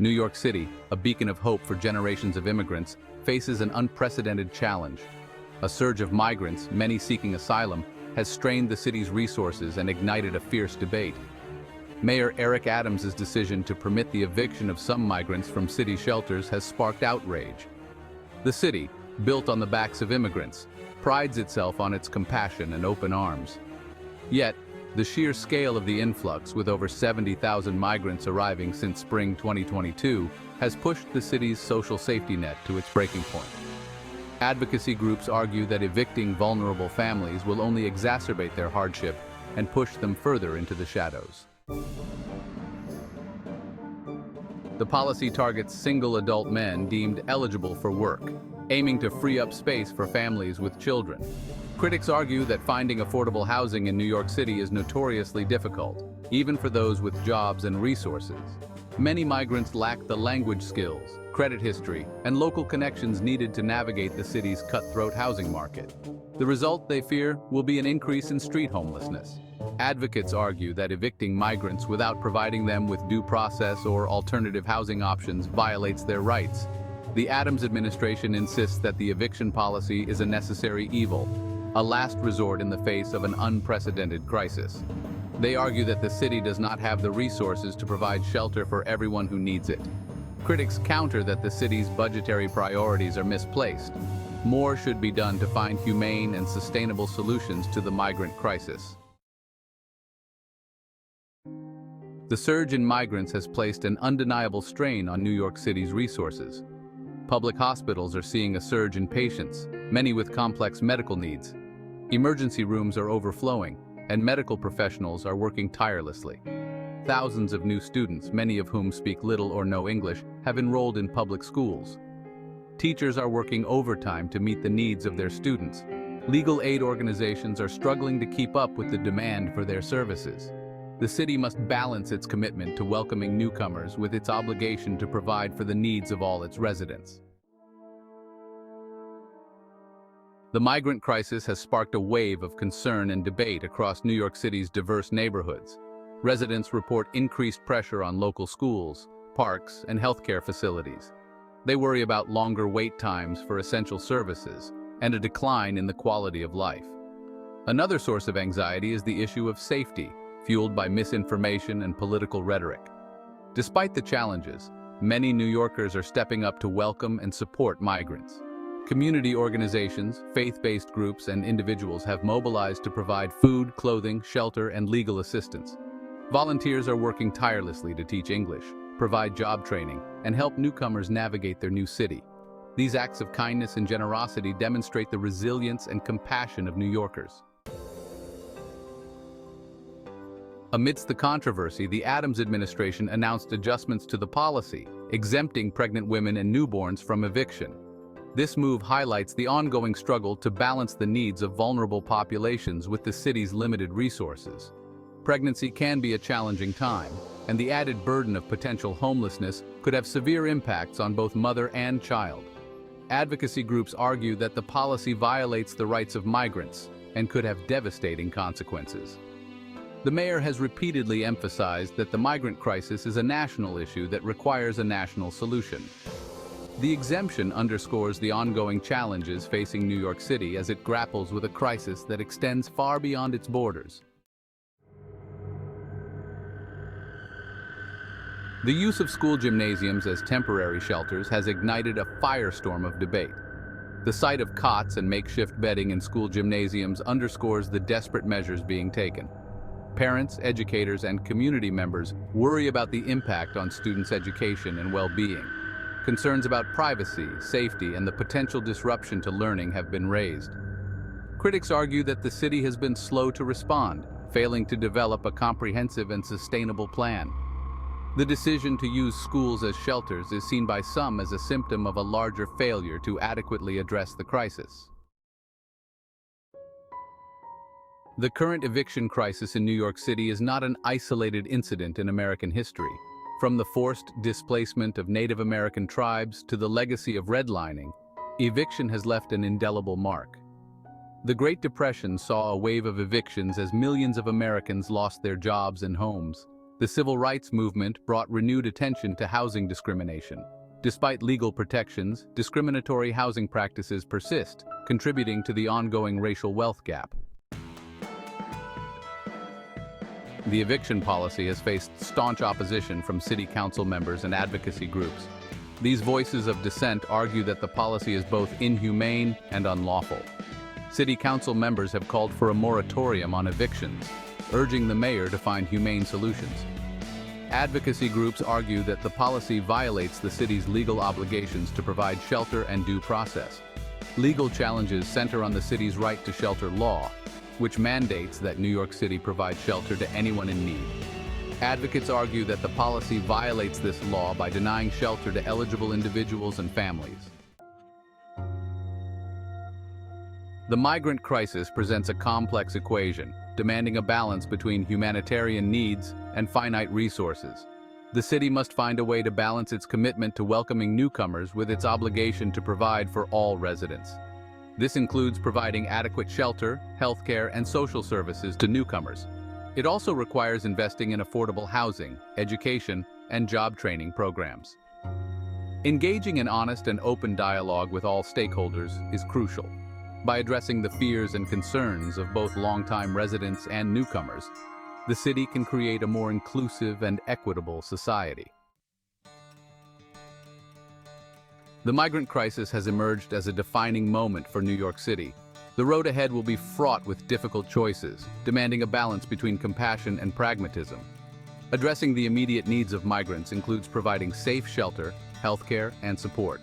New York City, a beacon of hope for generations of immigrants, faces an unprecedented challenge. A surge of migrants, many seeking asylum, has strained the city's resources and ignited a fierce debate. Mayor Eric Adams' decision to permit the eviction of some migrants from city shelters has sparked outrage. The city, built on the backs of immigrants, prides itself on its compassion and open arms. Yet, the sheer scale of the influx, with over 70,000 migrants arriving since spring 2022, has pushed the city's social safety net to its breaking point. Advocacy groups argue that evicting vulnerable families will only exacerbate their hardship and push them further into the shadows. The policy targets single adult men deemed eligible for work, aiming to free up space for families with children. Critics argue that finding affordable housing in New York City is notoriously difficult, even for those with jobs and resources. Many migrants lack the language skills, credit history, and local connections needed to navigate the city's cutthroat housing market. The result, they fear, will be an increase in street homelessness. Advocates argue that evicting migrants without providing them with due process or alternative housing options violates their rights. The Adams administration insists that the eviction policy is a necessary evil, a last resort in the face of an unprecedented crisis. They argue that the city does not have the resources to provide shelter for everyone who needs it. Critics counter that the city's budgetary priorities are misplaced. More should be done to find humane and sustainable solutions to the migrant crisis. The surge in migrants has placed an undeniable strain on New York City's resources. Public hospitals are seeing a surge in patients, many with complex medical needs. Emergency rooms are overflowing, and medical professionals are working tirelessly. Thousands of new students, many of whom speak little or no English, have enrolled in public schools. Teachers are working overtime to meet the needs of their students. Legal aid organizations are struggling to keep up with the demand for their services. The city must balance its commitment to welcoming newcomers with its obligation to provide for the needs of all its residents. The migrant crisis has sparked a wave of concern and debate across New York City's diverse neighborhoods. Residents report increased pressure on local schools, parks, and healthcare facilities. They worry about longer wait times for essential services and a decline in the quality of life. Another source of anxiety is the issue of safety, fueled by misinformation and political rhetoric. Despite the challenges, many New Yorkers are stepping up to welcome and support migrants. Community organizations, faith-based groups, and individuals have mobilized to provide food, clothing, shelter, and legal assistance. Volunteers are working tirelessly to teach English, provide job training, and help newcomers navigate their new city. These acts of kindness and generosity demonstrate the resilience and compassion of New Yorkers. Amidst the controversy, the Adams administration announced adjustments to the policy, exempting pregnant women and newborns from eviction. This move highlights the ongoing struggle to balance the needs of vulnerable populations with the city's limited resources. Pregnancy can be a challenging time, and the added burden of potential homelessness could have severe impacts on both mother and child. Advocacy groups argue that the policy violates the rights of migrants and could have devastating consequences. The mayor has repeatedly emphasized that the migrant crisis is a national issue that requires a national solution. The exemption underscores the ongoing challenges facing New York City as it grapples with a crisis that extends far beyond its borders. The use of school gymnasiums as temporary shelters has ignited a firestorm of debate. The sight of cots and makeshift bedding in school gymnasiums underscores the desperate measures being taken. Parents, educators, and community members worry about the impact on students' education and well-being. Concerns about privacy, safety, and the potential disruption to learning have been raised. Critics argue that the city has been slow to respond, failing to develop a comprehensive and sustainable plan. The decision to use schools as shelters is seen by some as a symptom of a larger failure to adequately address the crisis. The current eviction crisis in New York City is not an isolated incident in American history. From the forced displacement of Native American tribes to the legacy of redlining, eviction has left an indelible mark. The Great Depression saw a wave of evictions as millions of Americans lost their jobs and homes. The civil rights movement brought renewed attention to housing discrimination. Despite legal protections, discriminatory housing practices persist, contributing to the ongoing racial wealth gap. The eviction policy has faced staunch opposition from city council members and advocacy groups. These voices of dissent argue that the policy is both inhumane and unlawful. City council members have called for a moratorium on evictions, urging the mayor to find humane solutions. Advocacy groups argue that the policy violates the city's legal obligations to provide shelter and due process. Legal challenges center on the city's right to shelter law, which mandates that New York City provide shelter to anyone in need. Advocates argue that the policy violates this law by denying shelter to eligible individuals and families. The migrant crisis presents a complex equation, demanding a balance between humanitarian needs and finite resources. The city must find a way to balance its commitment to welcoming newcomers with its obligation to provide for all residents. This includes providing adequate shelter, healthcare, and social services to newcomers. It also requires investing in affordable housing, education, and job training programs. Engaging in honest and open dialogue with all stakeholders is crucial. By addressing the fears and concerns of both longtime residents and newcomers, the city can create a more inclusive and equitable society. The migrant crisis has emerged as a defining moment for New York City. The road ahead will be fraught with difficult choices, demanding a balance between compassion and pragmatism. Addressing the immediate needs of migrants includes providing safe shelter, healthcare, and support.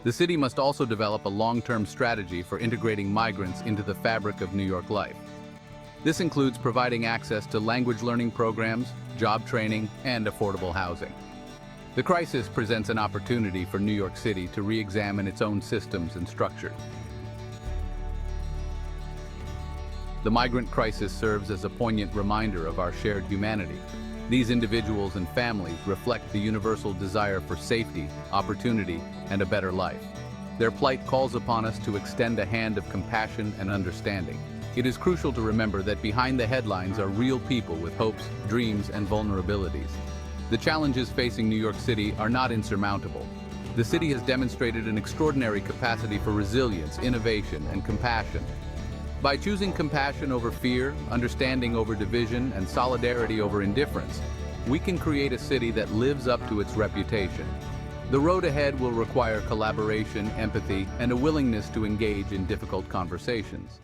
The city must also develop a long-term strategy for integrating migrants into the fabric of New York life. This includes providing access to language learning programs, job training, and affordable housing. The crisis presents an opportunity for New York City to re-examine its own systems and structures. The migrant crisis serves as a poignant reminder of our shared humanity. These individuals and families reflect the universal desire for safety, opportunity, and a better life. Their plight calls upon us to extend a hand of compassion and understanding. It is crucial to remember that behind the headlines are real people with hopes, dreams, and vulnerabilities. The challenges facing New York City are not insurmountable. The city has demonstrated an extraordinary capacity for resilience, innovation, and compassion. By choosing compassion over fear, understanding over division, and solidarity over indifference, we can create a city that lives up to its reputation. The road ahead will require collaboration, empathy, and a willingness to engage in difficult conversations.